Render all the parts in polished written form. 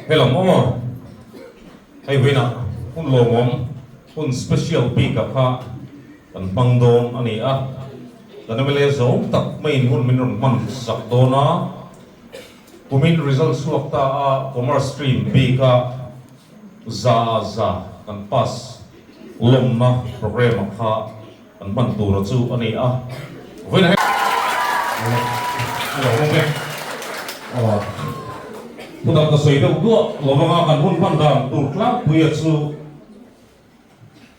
Hello mo hay wina hun lomom hun special pick up ha kan pangdom ani a kan MLA zong tak main hun min man sak dona pumin result suak ta a commerce stream b ka za kan pass lom na program kha kan ban tu ro chu ani a wina hello mo ke Pudak ka soy daw dua lobanga kan hun pandang tur klap buya chu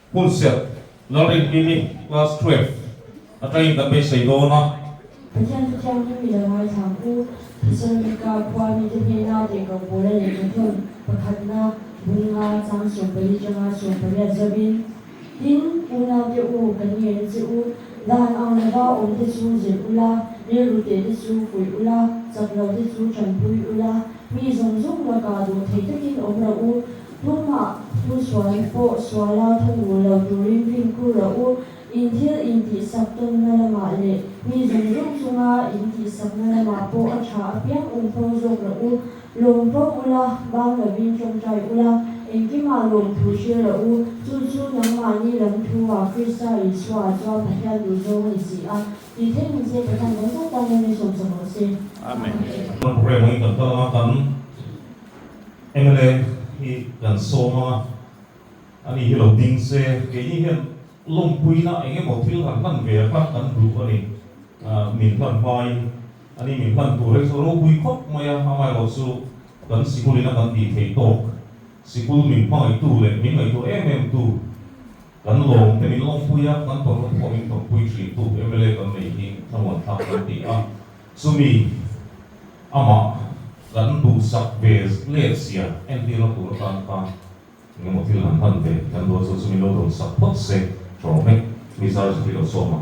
hun set larin kini class 12 atrain da be sei do na 现在是将英语的话场部是那个关于这篇那这个国内研究不看那不啊张小北张啊小北的这边因不那的物跟原之物然后那个我们的书写物啦例如的书会物啦这个的书全部物啦มีส่งส่งละกาดูที่จะกินอมละอูทุ่งหมาผู้สวยโปสวยละทุ่งอูละดูริมริมกูละอูอินเทียอินที่สับต้นนั่นละมาเลยมีส่งส่งส่งอาอินที่สับนั่นละมาโปอัชาเปียงองค์พระจงละอูลงพระอูละบางละวินจงใจอูละเองที่มาลงผู้เชื่อละอูจู่ๆนังมานี่ลำทัวคริสต์อิสวาจอมพระดูโจอิสิอาที่เท่งเสียประทานนั้นต้องการในส่วนสมบูรณ์สิอาเมน program ini kan MLA hi kan soma ani hilo ding se ke ni hen lom pui na enge mothil kan ve kan du ani min kan pai ani min kan tu re so ro pui khop maya hamai lo su kan sikulina kan di thei to sikul min pai tu le min ngai tu tu kan lom te min lom pui ya kan to ro ko min to pui tri tu MLA kan nei hi thamon thak kan ti a sumi ama kan du sak bez lesia en di lo tur kan ka ngemo til han han ve kan do so sumi lo don sak pot se trome misal se lo soma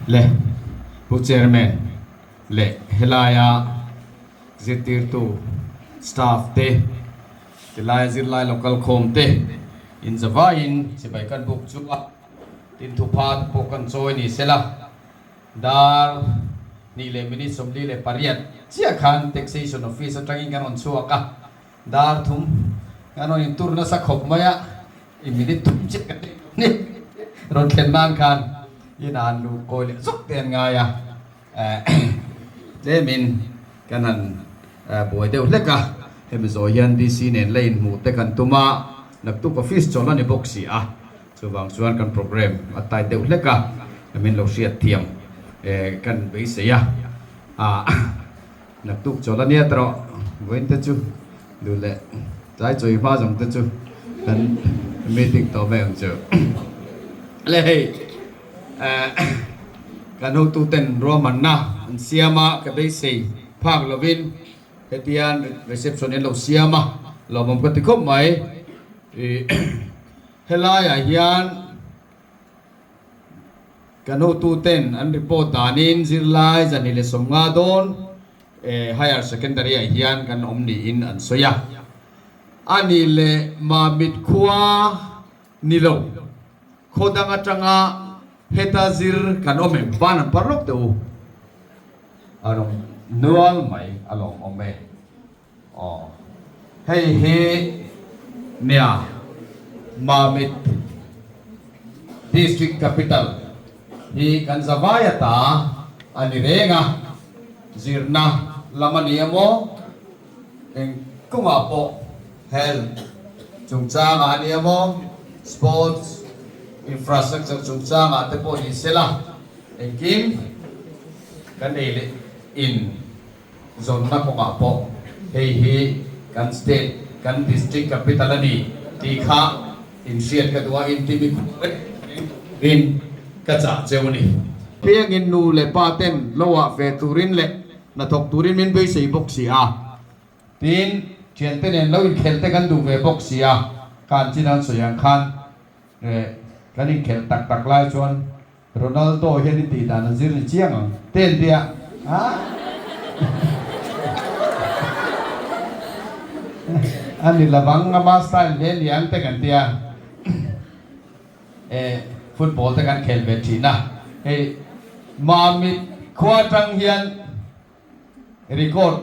le bu chairman le helaya zitir tu staff te tilai zirlai local khom te in zavain sibai kan buk chu a tin thu phat pokan choi ni sela dar ni le minute somli le pariat chia khan taxation office atangin kan on chuaka dar thum kanon in turna sa khop maya in minute thum che kan ni ron khen man khan inan lu koi le zuk ten nga ya le min kanan buổi đều lek à em rồi hiện đi xin nên lên một cái căn tuma nạp tu office cho lên boxi à so vang chuan kan program atai đều lek à em lo siat thiam kan be se ya nạp tu cho lên ya tro wen te chu du le trái chơi pha dòng te chu kan meeting to ve ang chu le hey kan ho tu ten ro man na siama ka be se phak lovin Hetian reception en lo siama lo mom ka tikhop mai helaya hian kanu tu ten an report danin zirlai zanile somnga don higher secondary a hian kan omni in an soya anile mamit khua nilo khodanga tanga hetazir kan omem ban parlok tu anong nual mai along ome hey nia Mamit district capital hi kan zawaya ta anirenga zirna lamaniamo eng kumapo health chungchanga aniamo sports infrastructure chungchanga te po ni sela engkim kan ele in zone na ko po hey kan state kan district capital ani ti kha in siat ka tua in timi in ka cha chewni piang in nu le paten lowa fe turin le na thok turin min be sei boxi a tin chen te nen lo in khelte kan du ve boxi a kan chinan soyang khan kan in khel tak tak lai chuan Ronaldo hian ti dan zir ni chiang ten dia ha อันนี้ละบังมาสไตล์เลี้ยงแต่กันเตียฟุตบอลแต่กันแข่งเวทีนะมามิควาจังเฮียนรีคอร์ด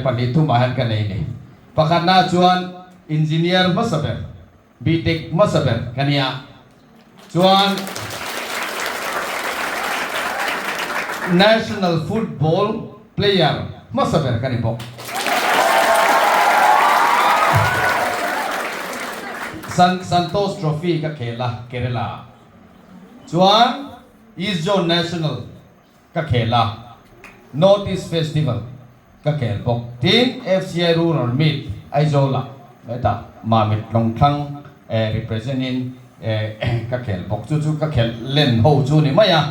ปนิทุมาหันกันนี่ประกันน่าชวนอินจิเนียร์มาสเปอร์บีเทคมาสเปอร์กันเนี่ยชวน national football player มาสเปอร์กันนี่พอSantos Trophy ก็เขลาเกเรลาชวน East Zone National ก็เขลา Northeast Festival ก็เขลบอกทีม FCI Rural Meet ไอโซล่ะไม่ต่างมามิดลงทั้งrepresenting ก็เขลบอกจู่ๆก็เขลเล่นหูจู่นี่ไม่อะ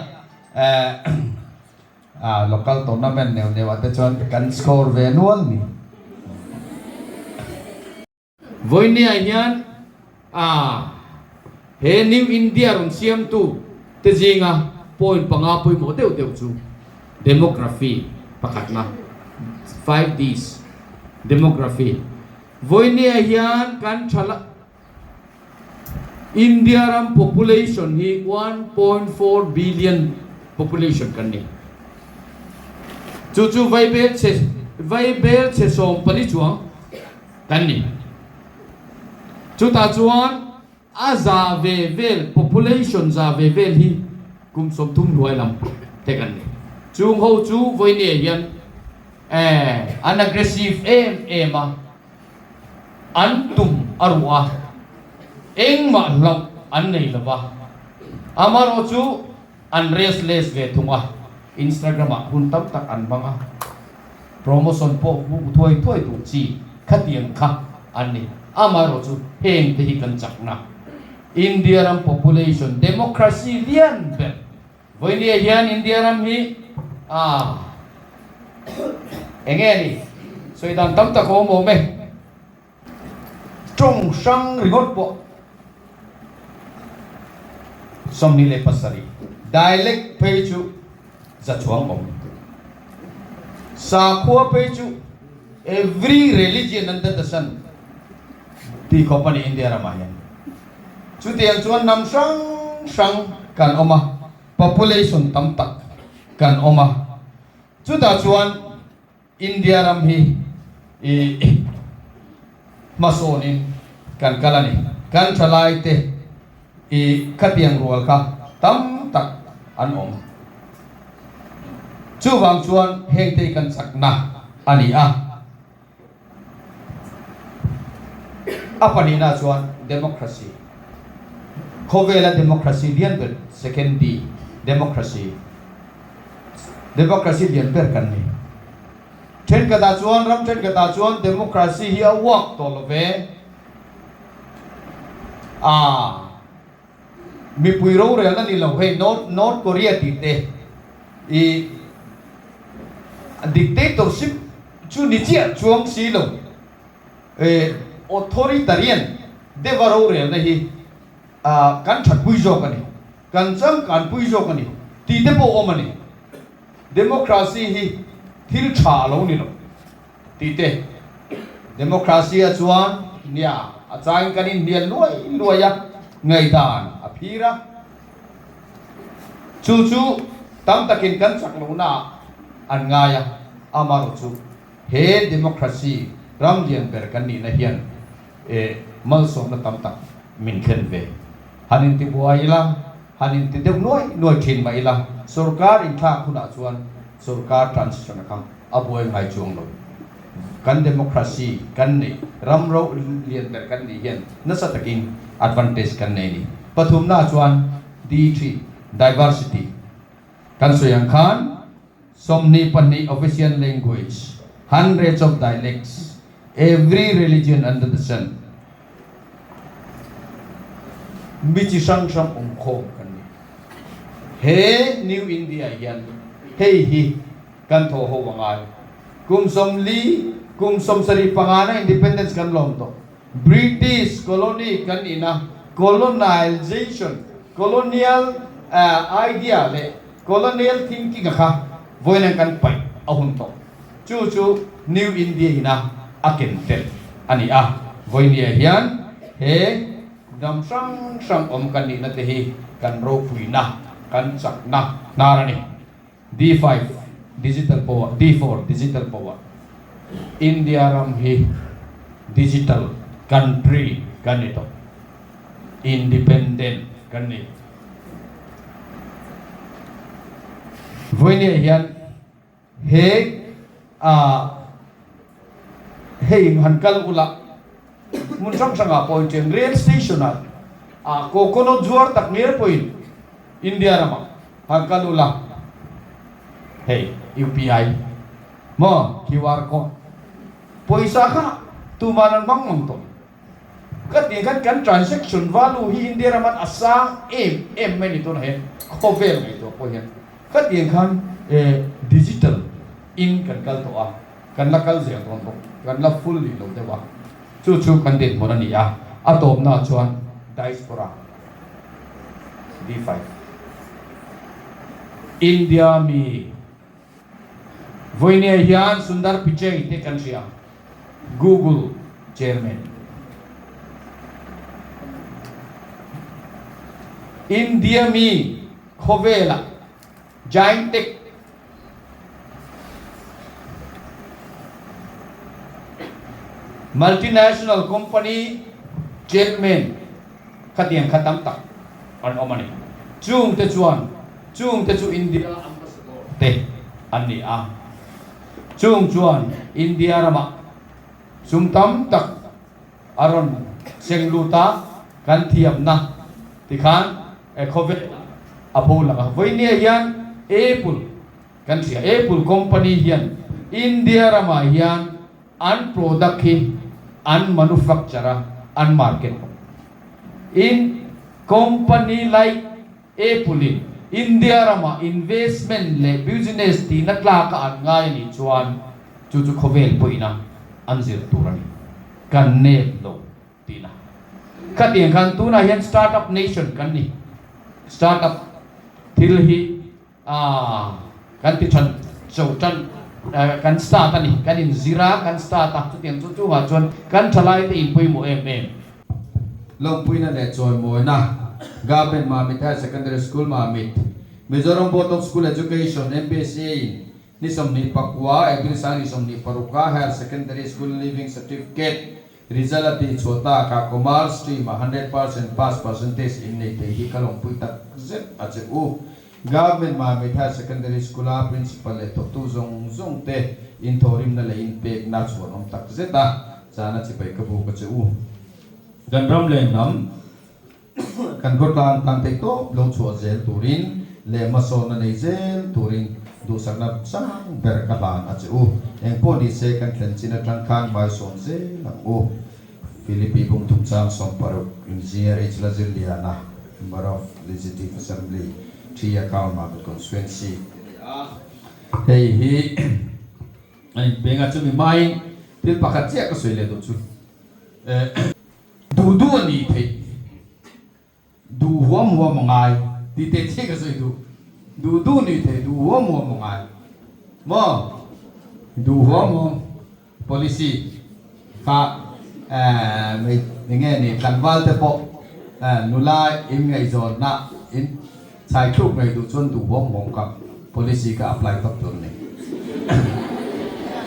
local tournament เนี่ยว่าแต่ชวนกัน score annual นี่วันนี้เนี่ยNew India ron siam tu te jinga point pangapoi mo deu chu demography pakatna 5Ds demography voine hian kan thala India ram population hi 1.4 billion population kan ni chu vai bel che som pani chuang kan ni chu ta chuan aza ve vel population za ve vel hi kum som thum ruai lam te kan ni chung ho chu voi ne hian an aggressive em an tum arwa eng ma lam an nei lawa amaro chu an restless ve thunga Instagram a hun tam tak an banga promotion po thoi tu chi khatiang kha an ni amaro chu heng te hi kan chakna India ram population democracy lian be voini hian India ram hi engeni soidan tam ta ko mo me trong sang rigot po somni le pasari dialect pe chu za chuang om sa khua pe chu every religion under the sun ti company India ramayan chu tiang chuan nam sang kan oma population tam tak kan oma chu ta chuan India ram hi masonin kan kalani kan thalai te khatiang rual ka tam tak an om chu wang chuan heng te kan sakna ani apani na chuan democracy Kovela democracy lian ber second D democracy lian ber kan ni then kata chuan ram then kata chuan democracy hi a work to love mi puiro re na ni lo he North Korea ti te dictatorship chu ni chia chuang si lo authoritarian devaro re na hi kan that pui jo kan ni kan chang kan pui jo kan ni ti te po omani democracy hi thil tha lo ni lo ti te democracy a chuan nia a chang kan in bian loi ya ngai dan a phira chu tam takin kan chak lo na an nga ya amaro chu he democracy ram lian ber kan ni na hian mal som na tam tak min khen ve hanin ti buaila hanin ti deu noi thin mai la sarkar in tha khuna chuan sarkar transition kam aboi ngai chuang lo kan democracy kan ni ramro lian ber kan ni hian na sa takin advantage kan nei ni pathum na chuan D3 diversity kan soyang khan somni panni official language hundreds of dialects every religion under the sun bichi sang ongkhom kan ni he New India yan hey hi kan tho ho wangai kum som sari pangana independence kan lom to British colony kan ina colonization colonial idea le colonial thinking kha voinan kan pai ahun to chu New India ina aken tel อันนี้voi ni hian he dam sang om kan ni na te hi kan ro pui na kan sak na narani D5 digital power D4 digital power India ram hi digital country kan ito independent kan ni voi ni hian he hei hankal ula mun sang point chen rail station coconut juar tak near point India rama hankal ula hei UPI mo QR code poisa ka tumanan mang to kat kan transaction value hi India rama asang m many to he cover mai to po yan kat kan digital in kan kal to kan lakal je to kan la fully lo de wa chu kan det mo na ni atom na chuan diaspora D5 India mi voine hian sundar pichai te kan sia Google chairman India mi khovela giant tech multinational company chairman khatiang khatam tak an omani chung te chu India ambassador te ani chung India rama sumtam tak aron sengluta kan thiam na tikhan khovet apol la voine hian apple kan sia apple company hian India rama hian an product hi an manufacturer an market in company like apple India rama investment le business ti nakla ka an ngai ni chuan chu khovel poina an zir turani kan ne lo tina khatiang kan tu na hian startup nation kan ni startup thil hi kan ti chan chautan kan start ani kan in zira kan start tu tiang chu ha chuan kan thalai te in pui mo em long pui na le choi mo na Gov't Mamit High Secondary School Mamit Mizoram Board of School Education MPSA ni somni pakwa egrisan ni somni paruka Higher Secondary School Living Certificate result ati chota ka commerce stream 100% pass percentage in nei te hi kalong pui tak zet ache Gov't Mamit High Secondary School principal le tu zong te in thorim na le in pek na chuan om tak zeta chana chi pai ka bu ka che gan ram le nam kan gotlan tan te to lo chuo zel turin le maso na nei zel turin du sakna sang ber ka lan ache eng po ni se kan tlen china tang khang mai som ze lang Philippi bung tum chang som paru engineer hla ziliana member of legislative assembly Tia Kauma constituency hey hi ai benga chu mi mai til pakhat che ka soile do chu du ni the du huam ngai ti te che ka soi du ni the du huam ngai mo du huam policy ka mai nge ni kanwal te po nula in ngai zon na in sai khuk ngai du chon du huam ka policy ka apply tak tur ni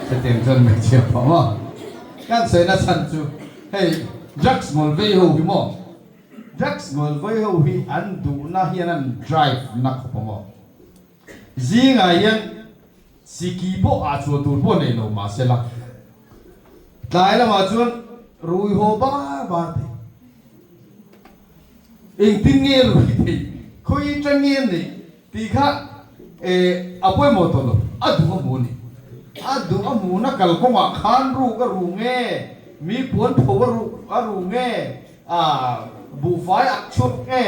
se tem chon me che pa mo kan sei na chan chu hey drugs mol ve ho hi mo drugs mol ve ho hi an du na hian an drive na ko mo zinga yan siki bo a chu tur bo nei no ma se la dai la ma chuan rui ho ba te ing tin nge rui te khoi chang nge ni ti kha apoi mo to lo adu mo ni adu amu na kal ko ma khan ru ka ru nge mi puan tho ru ru nge bu fai ak chuk nge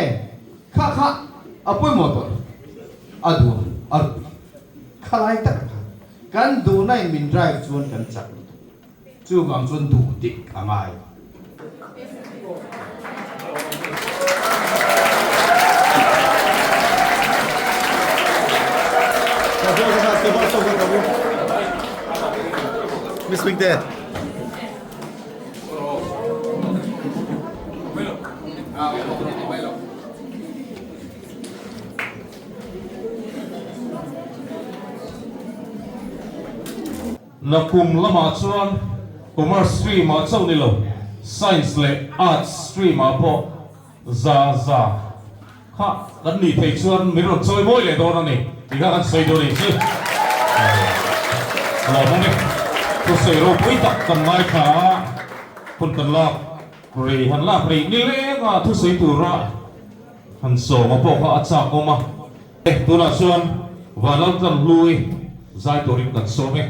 kha apoi mo to adu khalai tak kan du nai min drive chuan kan chak chu gang chuan du dik angai Miss Big Dad. na kum lama chuan commerce stream a chau ni lo science le arts stream a po za kha kan ni thei chuan mi ron choi moi le do na ni tiga kan sei do ni chi lo mong ni tu sei ro pui tak kan mai kha kun kan la ri han la ri ni le nga thu sei tu ra han so ma po kha acha ko ma tu na chuan valam tam lui zai to rim kan so me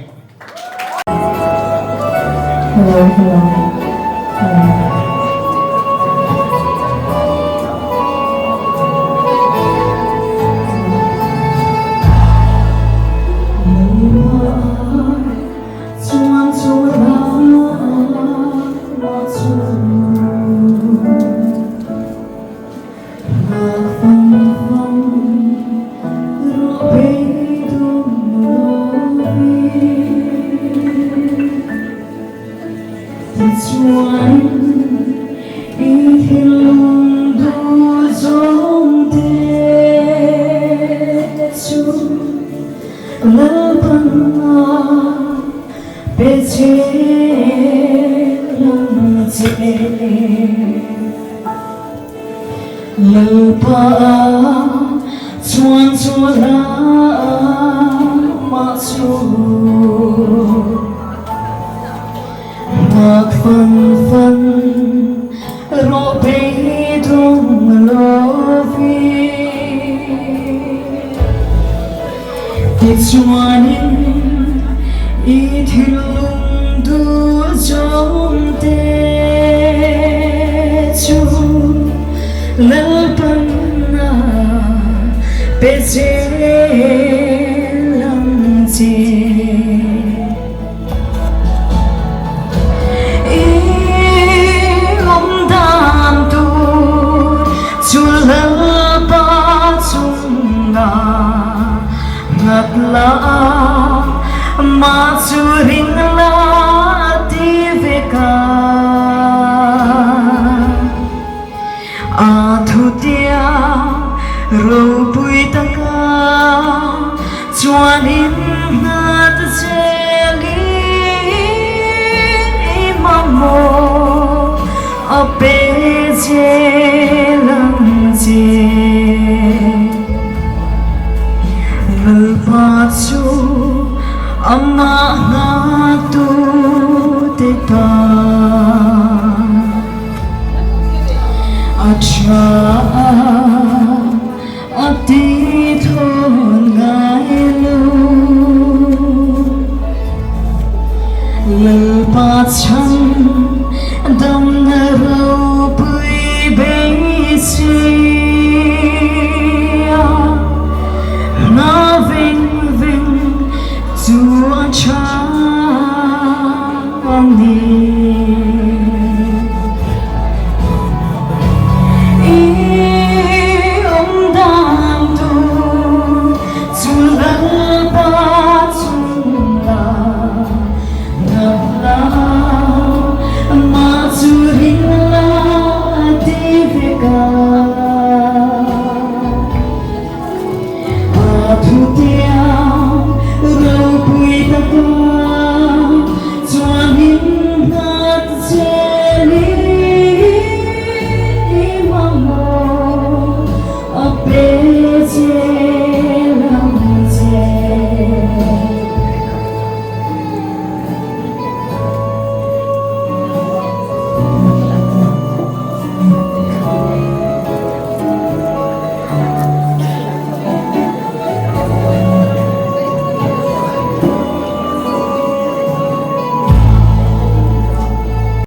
Ati